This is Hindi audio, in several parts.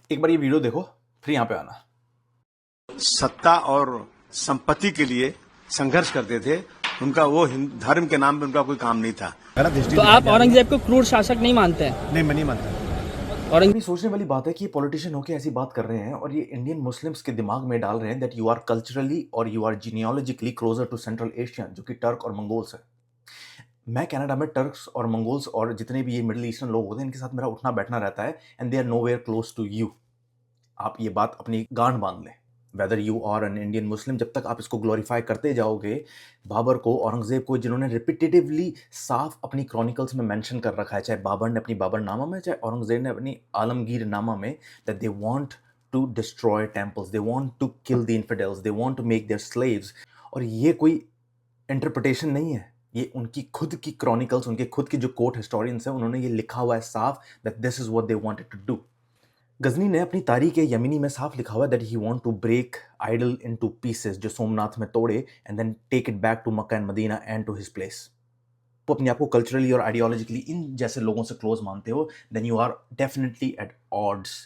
एक बार ये वीडियो देखो, फिर यहाँ पे आना। सत्ता और संपत्ति के लिए संघर्ष करते थे। उनका वो धर्म के नाम पे उनका कोई काम नहीं था। तो आप औरंगजेब को क्रूर शासक नहीं मानते हैं? नहीं, मैं नहीं मानता। इतनी सोचने वाली बात है कि ये पॉलिटिशियन होके ऐसी बात कर रहे हैं और ये इंडियन मुस्लिम्स के दिमाग में डाल रहे हैं दैट यू आर कल्चरली और you are genealogically closer to central Asian, जो कि टर्क और मंगोल्स है। मैं कनाडा में टर्क्स और मंगोल्स और जितने भी ये मिडिल ईस्टर्न लोग होते हैं, इनके साथ मेरा उठना बैठना रहता है and they are nowhere close to you. आप ये बात अपनी गांड बांध लें। Whether you are an Indian Muslim, जब तक आप इसको ग्लोरीफाई करते जाओगे, बाबर को, औरंगजेब को, जिन्होंने रिपीटेटिवली साफ अपनी क्रॉनिकल्स में मेंशन कर रखा है, चाहे बाबर ने अपनी बाबरनामा में, चाहे औरंगजेब ने अपनी आलमगीर नामा में, that they want to destroy temples, they want to kill the infidels, they want to make their slaves. और ये कोई इंटरप्रिटेशन नहीं है, ये उनकी खुद की क्रॉनिकल्स, उनके खुद के जो कोर्ट हिस्टोरियंस हैं, उन्होंने ये लिखा हुआ है साफ that this is what they wanted to do. Ghazni ने अपनी तारीख यमीनी में साफ लिखा हुआ है that he want to break idol into pieces, जो सोमनाथ में तोड़े and then take it back to Mecca and Medina and to his place. वो अपने आप को कल्चरली और आइडियोलॉजिकली इन जैसे लोगों से क्लोज मानते हो, then you are definitely at odds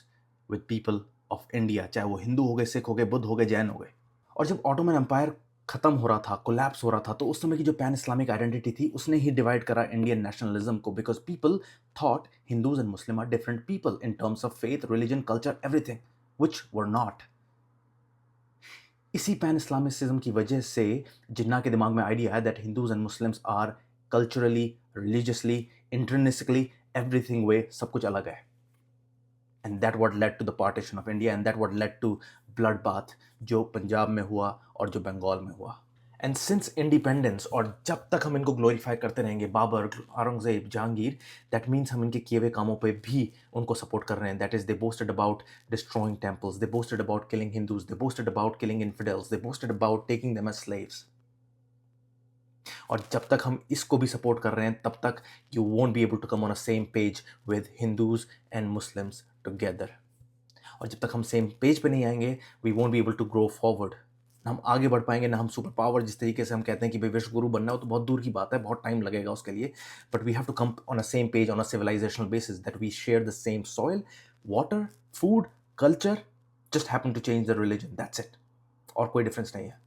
with people of India, चाहे वो हिंदू हो गए, सिख हो गए, बुद्ध हो गए, जैन हो गए। और जब ऑटोमन एम्पायर खत्म हो रहा था, कोलैप्स हो रहा था, तो उस समय की जो पैन इस्लामिक आइडेंटिटी थी, उसने ही डिवाइड करा इंडियन नेशनलिज्म को, because people thought Hindus and Muslim are different people in terms of faith, religion, culture, everything, which were not. इसी पैन इस्लामिसिज्म की वजह से जिन्ना के दिमाग में आइडिया है that Hindus and Muslims are culturally, religiously, intrinsically, everything वे सब कुछ अलग है। And that what led to the partition of India and that what led to blood bath, जो पंजाब में हुआ और जो बंगाल में हुआ। एंड सिंस इंडिपेंडेंस, और जब तक हम इनको ग्लोरीफाई करते रहेंगे, बाबर, औरंगजेब, जहांगीर, दैट मीन्स हम इनके किए हुए कामों पे भी उनको सपोर्ट कर रहे हैं। That is they boasted about destroying temples, they boasted about killing Hindus, they boasted about killing infidels, they boasted about taking them as slaves. और जब तक हम इसको भी सपोर्ट कर रहे हैं, तब तक you won't be able to come on a same page with Hindus and Muslims together. और जब तक हम सेम पेज पे नहीं आएंगे, we won't be able to grow forward. ना हम आगे बढ़ पाएंगे, ना हम सुपर पावर, जिस तरीके से हम कहते हैं कि भाई विश्व गुरु बनना हो, तो बहुत दूर की बात है, बहुत टाइम लगेगा उसके लिए। But we have to come on a same page, on a civilizational basis, that we share the same soil, water, food, culture, just happen to change the religion, that's it. और कोई डिफरेंस नहीं है।